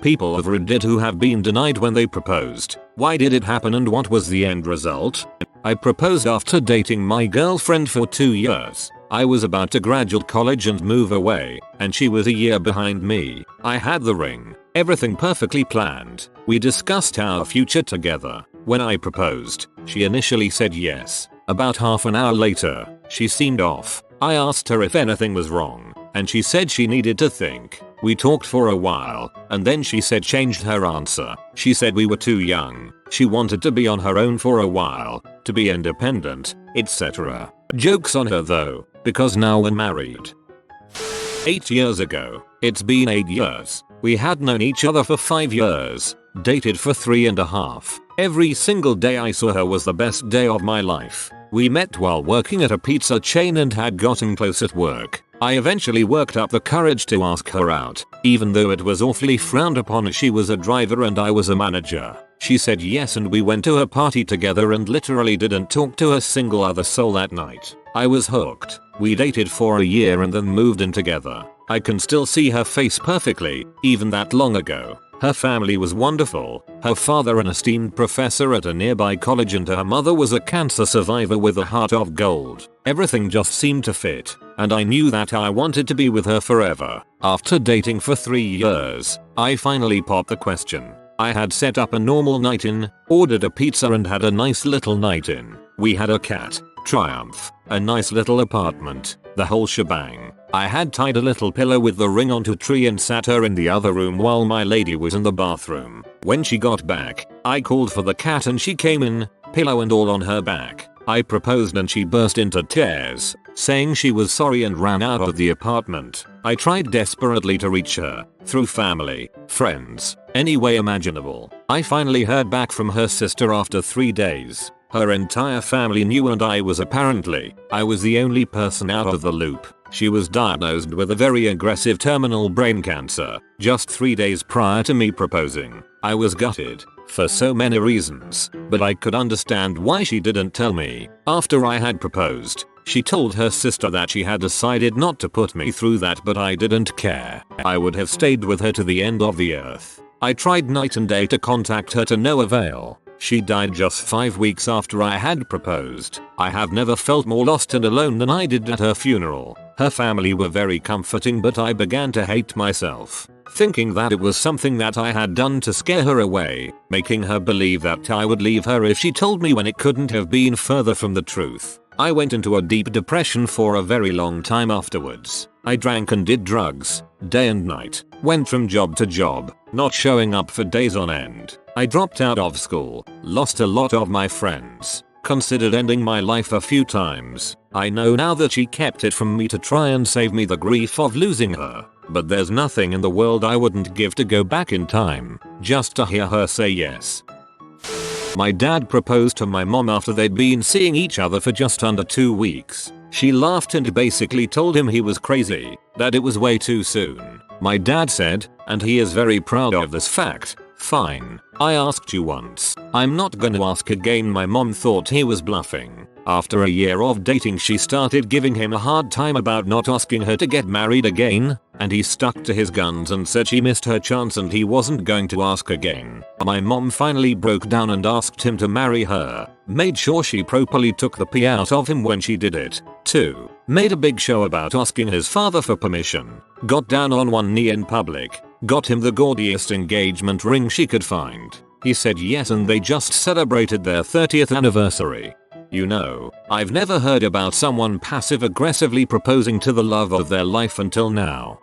People of Reddit who have been denied when they proposed. Why did it happen and what was the end result? I proposed after dating my girlfriend for 2 years. I was about to graduate college and move away, and she was a year behind me. I had the ring. Everything perfectly planned. We discussed our future together. When I proposed, she initially said yes. About half an hour later, she seemed off. I asked her if anything was wrong, and she said she needed to think. We talked for a while, and then she changed her answer. She said we were too young. She wanted to be on her own for a while, to be independent, etc. Joke's on her though, because now we're married. 8 years ago. It's been 8 years. We had known each other for 5 years, dated for 3.5. Every single day I saw her was the best day of my life. We met while working at a pizza chain and had gotten close at work. I eventually worked up the courage to ask her out, even though it was awfully frowned upon as she was a driver and I was a manager. She said yes and we went to a party together and literally didn't talk to a single other soul that night. I was hooked. We dated for a year and then moved in together. I can still see her face perfectly, even that long ago. Her family was wonderful. Her father an esteemed professor at a nearby college and her mother was a cancer survivor with a heart of gold. Everything just seemed to fit, and I knew that I wanted to be with her forever. After dating for 3 years, I finally popped the question. I had set up a normal night in, ordered a pizza and had a nice little night in. We had a cat, Triumph, a nice little apartment, the whole shebang. I had tied a little pillow with the ring onto a tree and sat her in the other room while my lady was in the bathroom. When she got back, I called for the cat and she came in, pillow and all on her back. I proposed and she burst into tears, saying she was sorry and ran out of the apartment. I tried desperately to reach her, through family, friends, any way imaginable. I finally heard back from her sister after 3 days. Her entire family knew and I was the only person out of the loop. She was diagnosed with a very aggressive terminal brain cancer, just 3 days prior to me proposing. I was gutted, for so many reasons, but I could understand why she didn't tell me. After I had proposed, she told her sister that she had decided not to put me through that, but I didn't care. I would have stayed with her to the end of the earth. I tried night and day to contact her to no avail. She died just 5 weeks after I had proposed. I have never felt more lost and alone than I did at her funeral. Her family were very comforting, but I began to hate myself, thinking that it was something that I had done to scare her away, making her believe that I would leave her if she told me when it couldn't have been further from the truth. I went into a deep depression for a very long time afterwards. I drank and did drugs, day and night, went from job to job, not showing up for days on end. I dropped out of school, lost a lot of my friends, considered ending my life a few times. I know now that she kept it from me to try and save me the grief of losing her, but there's nothing in the world I wouldn't give to go back in time, just to hear her say yes. My dad proposed to my mom after they'd been seeing each other for just under 2 weeks. She laughed and basically told him he was crazy, that it was way too soon. My dad said, and he is very proud of this fact, "Fine, I asked you once. I'm not gonna ask again." My mom thought he was bluffing. After a year of dating, she started giving him a hard time about not asking her to get married again, and he stuck to his guns and said she missed her chance and he wasn't going to ask again. My mom finally broke down and asked him to marry her, made sure she properly took the pee out of him when she did it, too. Made a big show about asking his father for permission, got down on one knee in public, got him the gaudiest engagement ring she could find. He said yes and they just celebrated their 30th anniversary. You know, I've never heard about someone passive-aggressively proposing to the love of their life until now.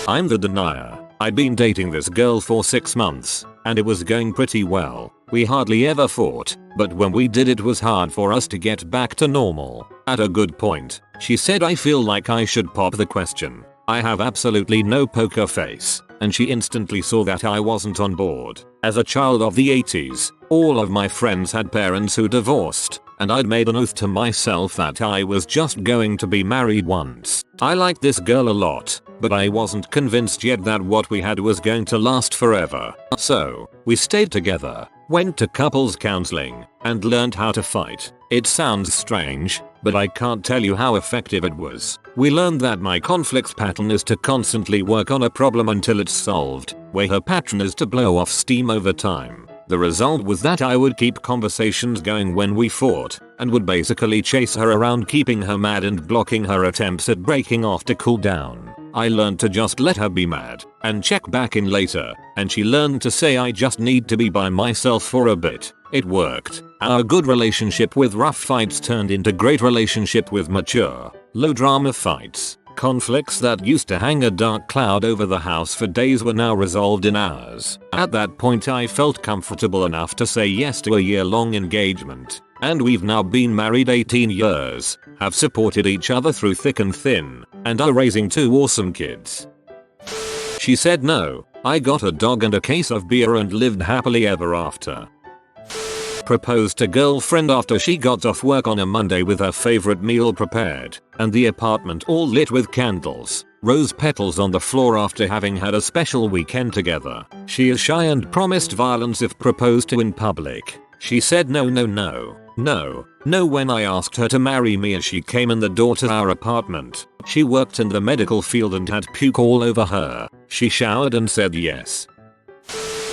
I'm the denier. I'd been dating this girl for 6 months, and it was going pretty well. We hardly ever fought, but when we did it was hard for us to get back to normal. At a good point, she said I feel like I should pop the question. I have absolutely no poker face, and she instantly saw that I wasn't on board. As a child of the 80s, all of my friends had parents who divorced, and I'd made an oath to myself that I was just going to be married once. I liked this girl a lot, but I wasn't convinced yet that what we had was going to last forever. So, we stayed together, went to couples counseling, and learned how to fight. It sounds strange, but I can't tell you how effective it was. We learned that my conflicts pattern is to constantly work on a problem until it's solved, where her pattern is to blow off steam over time. The result was that I would keep conversations going when we fought, and would basically chase her around, keeping her mad and blocking her attempts at breaking off to cool down. I learned to just let her be mad, and check back in later, and she learned to say I just need to be by myself for a bit. It worked. Our good relationship with rough fights turned into great relationship with mature, low drama fights. Conflicts that used to hang a dark cloud over the house for days were now resolved in hours. At that point I felt comfortable enough to say yes to a year-long engagement. And we've now been married 18 years, have supported each other through thick and thin, and are raising 2 awesome kids. She said no. I got a dog and a case of beer and lived happily ever after. Proposed to girlfriend after she got off work on a Monday with her favorite meal prepared, and the apartment all lit with candles, rose petals on the floor after having had a special weekend together. She is shy and promised violence if proposed to in public. She said no when I asked her to marry me as she came in the door to our apartment. She worked in the medical field and had puke all over her. She showered and said yes.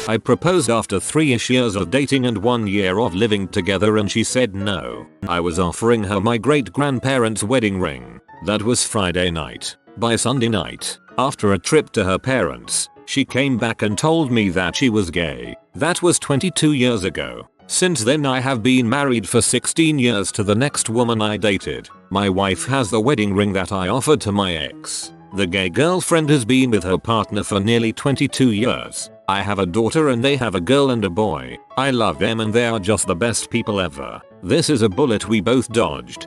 I proposed after 3-ish years of dating and 1 year of living together and she said no. I was offering her my great grandparents' wedding ring. That was Friday night. By Sunday night, after a trip to her parents, she came back and told me that she was gay. That was 22 years ago. Since then I have been married for 16 years to the next woman I dated. My wife has the wedding ring that I offered to my ex. The gay girlfriend has been with her partner for nearly 22 years. I have a daughter and they have a girl and a boy. I love them and they are just the best people ever. This is a bullet we both dodged.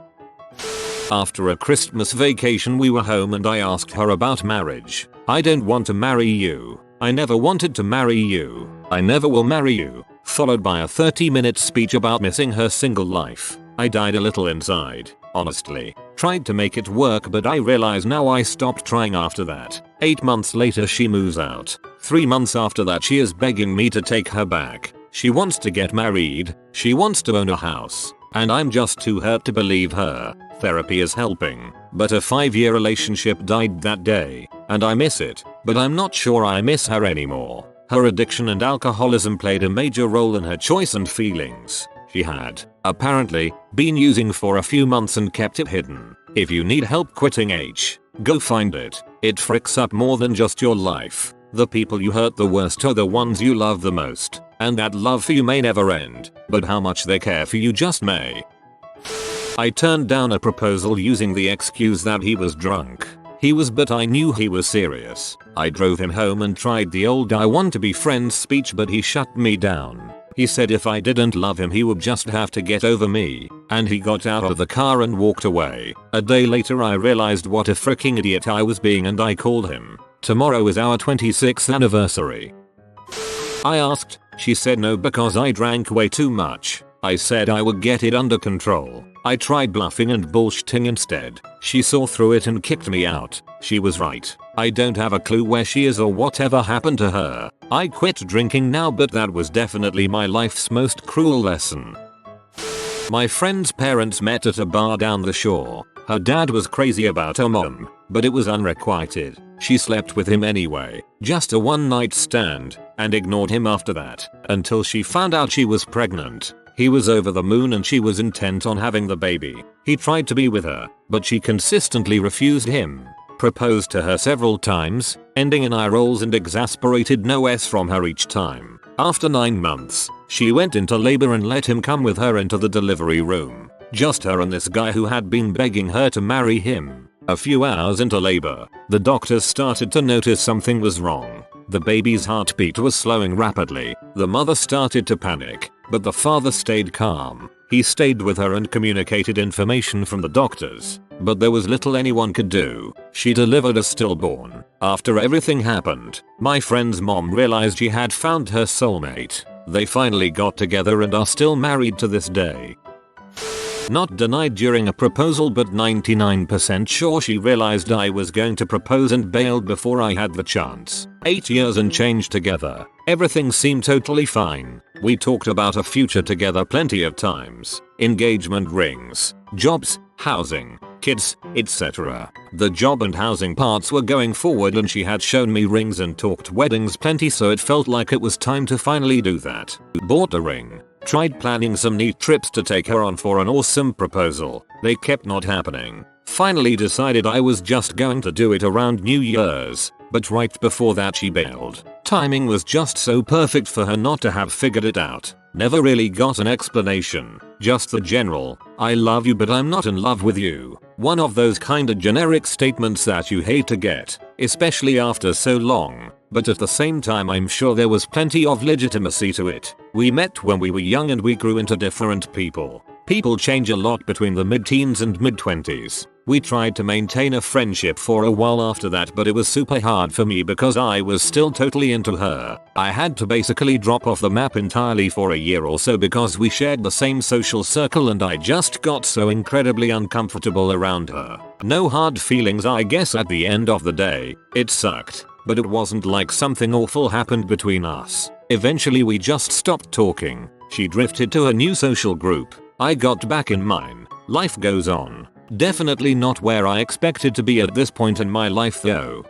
After a Christmas vacation we were home and I asked her about marriage. I don't want to marry you. I never wanted to marry you. I never will marry you. Followed by a 30-minute speech about missing her single life. I died a little inside, honestly. Tried to make it work but I realize now I stopped trying after that. 8 months later she moves out. 3 months after that she is begging me to take her back. She wants to get married. She wants to own a house. And I'm just too hurt to believe her. Therapy is helping. But a 5-year relationship died that day. And I miss it. But I'm not sure I miss her anymore. Her addiction and alcoholism played a major role in her choice and feelings. She had, apparently, been using for a few months and kept it hidden. If you need help quitting go find it. It fricks up more than just your life. The people you hurt the worst are the ones you love the most. And that love for you may never end. But how much they care for you just may. I turned down a proposal using the excuse that he was drunk. He was, but I knew he was serious. I drove him home and tried the old I want to be friends speech but he shut me down. He said if I didn't love him he would just have to get over me. And he got out of the car and walked away. A day later I realized what a freaking idiot I was being and I called him. Tomorrow is our 26th anniversary. I asked. She said no because I drank way too much. I said I would get it under control. I tried bluffing and bullshitting instead. She saw through it and kicked me out. She was right. I don't have a clue where she is or whatever happened to her. I quit drinking now but that was definitely my life's most cruel lesson. My friend's parents met at a bar down the shore. Her dad was crazy about her mom, but it was unrequited. She slept with him anyway, just a one-night stand, and ignored him after that, until she found out she was pregnant. He was over the moon and she was intent on having the baby. He tried to be with her, but she consistently refused him. Proposed to her several times, ending in eye rolls and exasperated no's from her each time. After 9 months, she went into labor and let him come with her into the delivery room. Just her and this guy who had been begging her to marry him. A few hours into labor, the doctors started to notice something was wrong. The baby's heartbeat was slowing rapidly. The mother started to panic, but the father stayed calm. He stayed with her and communicated information from the doctors, but there was little anyone could do. She delivered a stillborn. After everything happened, my friend's mom realized she had found her soulmate. They finally got together and are still married to this day. Not denied during a proposal but 99% sure she realized I was going to propose and bailed before I had the chance. 8 years and change together. Everything seemed totally fine. We talked about a future together plenty of times. Engagement rings, jobs, housing, kids, etc. The job and housing parts were going forward and she had shown me rings and talked weddings plenty, so it felt like it was time to finally do that. Bought a ring. Tried planning some neat trips to take her on for an awesome proposal. They kept not happening. Finally decided I was just going to do it around New Year's, but right before that she bailed. Timing was just so perfect for her not to have figured it out. Never really got an explanation, just the general, "I love you but I'm not in love with you." One of those kinda generic statements that you hate to get, especially after so long, but at the same time I'm sure there was plenty of legitimacy to it. We met when we were young and we grew into different people. People change a lot between the mid-teens and mid-20s. We tried to maintain a friendship for a while after that, but it was super hard for me because I was still totally into her. I had to basically drop off the map entirely for a year or so because we shared the same social circle and I just got so incredibly uncomfortable around her. No hard feelings I guess at the end of the day. It sucked, but it wasn't like something awful happened between us. Eventually we just stopped talking. She drifted to a new social group. I got back in mine. Life goes on. Definitely not where I expected to be at this point in my life though.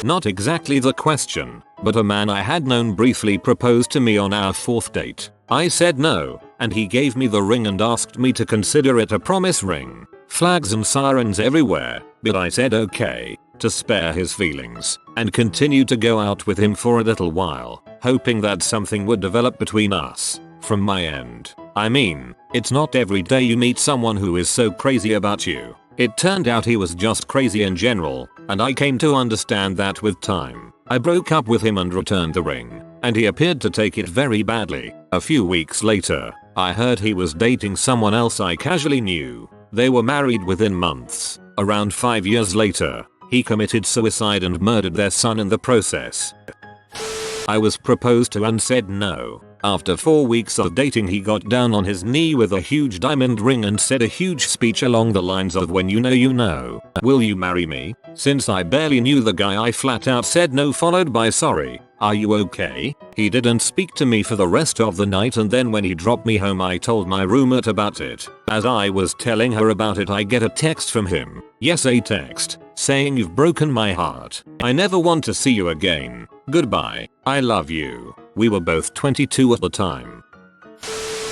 Not exactly the question, but a man I had known briefly proposed to me on our 4th date. I said no, and he gave me the ring and asked me to consider it a promise ring. Flags and sirens everywhere, but I said okay, to spare his feelings, and continued to go out with him for a little while, hoping that something would develop between us. From my end, I mean, it's not every day you meet someone who is so crazy about you. It turned out he was just crazy in general, and I came to understand that with time. I broke up with him and returned the ring, and he appeared to take it very badly. A few weeks later, I heard he was dating someone else I casually knew. They were married within months. Around 5 years later, he committed suicide and murdered their son in the process. I was proposed to and said no. After 4 weeks of dating he got down on his knee with a huge diamond ring and said a huge speech along the lines of "When you know, will you marry me?" Since I barely knew the guy I flat out said no, followed by "Sorry, are you okay?" He didn't speak to me for the rest of the night, and then when he dropped me home I told my roommate about it. As I was telling her about it I get a text from him. Yes, a text, saying "You've broken my heart. I never want to see you again. Goodbye. I love you." We were both 22 at the time.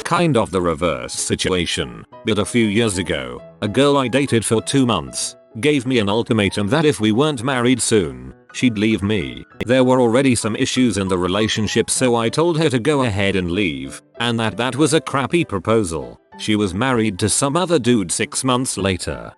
Kind of the reverse situation, but a few years ago, a girl I dated for 2 months gave me an ultimatum that if we weren't married soon, she'd leave me. There were already some issues in the relationship, so I told her to go ahead and leave, and that was a crappy proposal. She was married to some other dude 6 months later.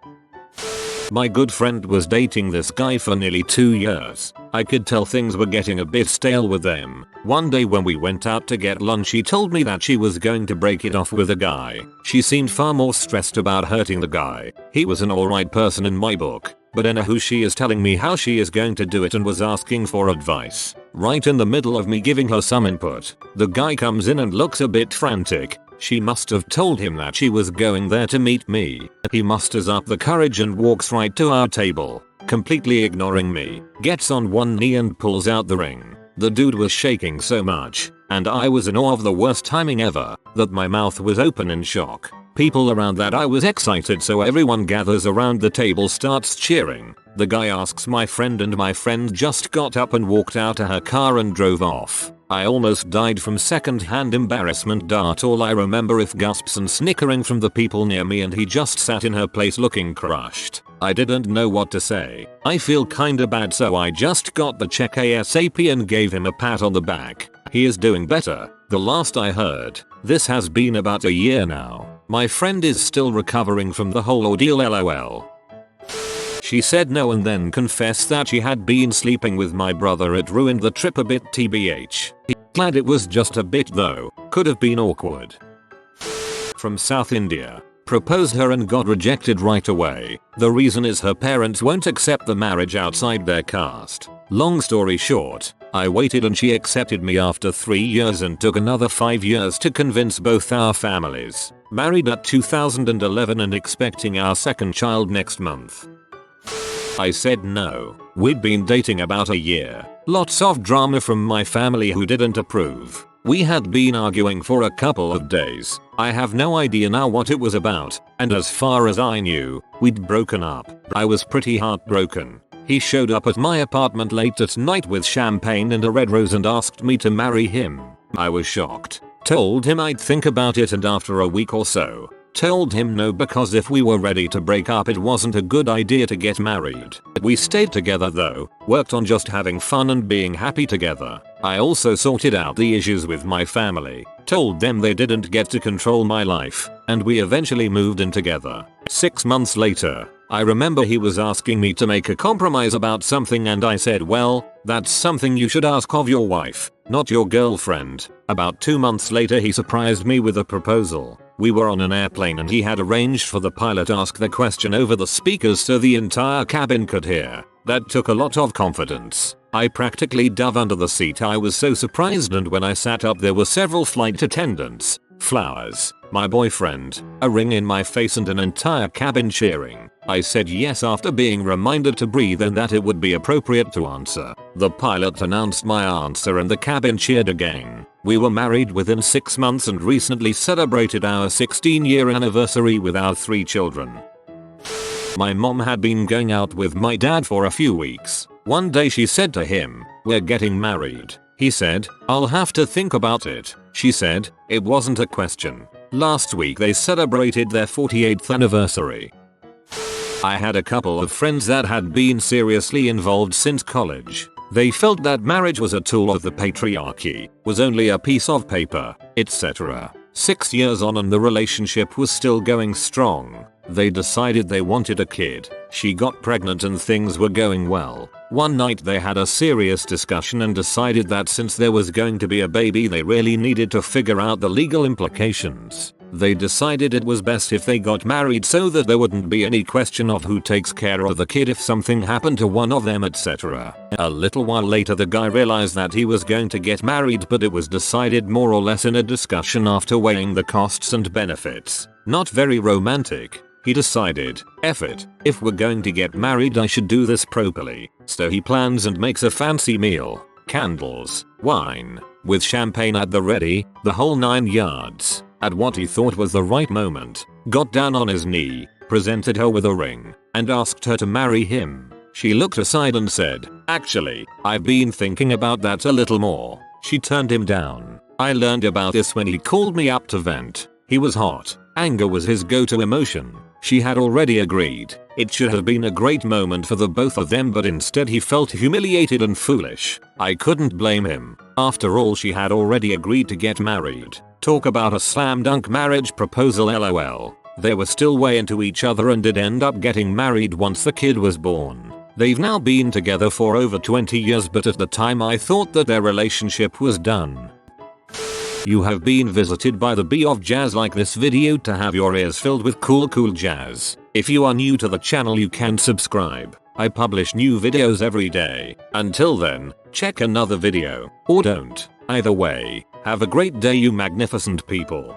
My good friend was dating this guy for nearly 2 years. I could tell things were getting a bit stale with them. One day when we went out to get lunch she told me that she was going to break it off with a guy. She seemed far more stressed about hurting the guy. He was an alright person in my book, but anywho she is telling me how she is going to do it and was asking for advice. Right in the middle of me giving her some input, the guy comes in and looks a bit frantic. She must have told him that she was going there to meet me. He musters up the courage and walks right to our table, completely ignoring me, gets on one knee and pulls out the ring. The dude was shaking so much, and I was in awe of the worst timing ever, that my mouth was open in shock. People around that I was excited, so everyone gathers around the table, starts cheering. The guy asks my friend and my friend just got up and walked out to her car and drove off. I almost died from second-hand embarrassment. All I remember is gasps and snickering from the people near me, and he just sat in her place looking crushed. I didn't know what to say. I feel kinda bad, so I just got the check ASAP and gave him a pat on the back. He is doing better. The last I heard, this has been about a year now. My friend is still recovering from the whole ordeal, lol. She said no and then confessed that she had been sleeping with my brother. It ruined the trip a bit, tbh. Glad it was just a bit though. Could have been awkward. From South India. Proposed her and got rejected right away. The reason is her parents won't accept the marriage outside their caste. Long story short, I waited and she accepted me after 3 years and took another 5 years to convince both our families. Married at 2011 and expecting our second child next month. I said no. We'd been dating about a year. Lots of drama from my family who didn't approve. We had been arguing for a couple of days. I have no idea now what it was about, and as far as I knew, we'd broken up. I was pretty heartbroken. He showed up at my apartment late at night with champagne and a red rose and asked me to marry him. I was shocked. Told him I'd think about it, and after a week or so, told him no, because if we were ready to break up it wasn't a good idea to get married. We stayed together though, worked on just having fun and being happy together. I also sorted out the issues with my family, told them they didn't get to control my life, and we eventually moved in together. 6 months later, I remember he was asking me to make a compromise about something, and I said, well, that's something you should ask of your wife, not your girlfriend. About 2 months later he surprised me with a proposal. We were on an airplane and he had arranged for the pilot to ask the question over the speakers so the entire cabin could hear. That took a lot of confidence. I practically dove under the seat. I was so surprised, and when I sat up there were several flight attendants, flowers, my boyfriend, a ring in my face, and an entire cabin cheering. I said yes after being reminded to breathe and that it would be appropriate to answer. The pilot announced my answer and the cabin cheered again. We were married within 6 months and recently celebrated our 16-year anniversary with our 3 children. My mom had been going out with my dad for a few weeks. One day she said to him, "We're getting married." He said, "I'll have to think about it." She said, "It wasn't a question." Last week they celebrated their 48th anniversary. I had a couple of friends that had been seriously involved since college. They felt that marriage was a tool of the patriarchy, was only a piece of paper, etc. 6 years on and the relationship was still going strong. They decided they wanted a kid. She got pregnant and things were going well. One night they had a serious discussion and decided that since there was going to be a baby they really needed to figure out the legal implications. They decided it was best if they got married so that there wouldn't be any question of who takes care of the kid if something happened to one of them, etc. A little while later the guy realized that he was going to get married, but it was decided more or less in a discussion after weighing the costs and benefits. Not very romantic. He decided, F it, if we're going to get married I should do this properly. So he plans and makes a fancy meal, candles, wine, with champagne at the ready, the whole 9 yards. At what he thought was the right moment, got down on his knee, presented her with a ring, and asked her to marry him. She looked aside and said, "Actually, I've been thinking about that a little more." She turned him down. I learned about this when he called me up to vent. He was hot. Anger was his go-to emotion. She had already agreed. It should have been a great moment for the both of them, but instead he felt humiliated and foolish. I couldn't blame him. After all, she had already agreed to get married. Talk about a slam dunk marriage proposal, lol. They were still way into each other and did end up getting married once the kid was born. They've now been together for over 20 years, but at the time I thought that their relationship was done. You have been visited by the bee of jazz. Like this video to have your ears filled with cool jazz. If you are new to the channel you can subscribe. I publish new videos every day. Until then, check another video, or don't. Either way, have a great day you magnificent people.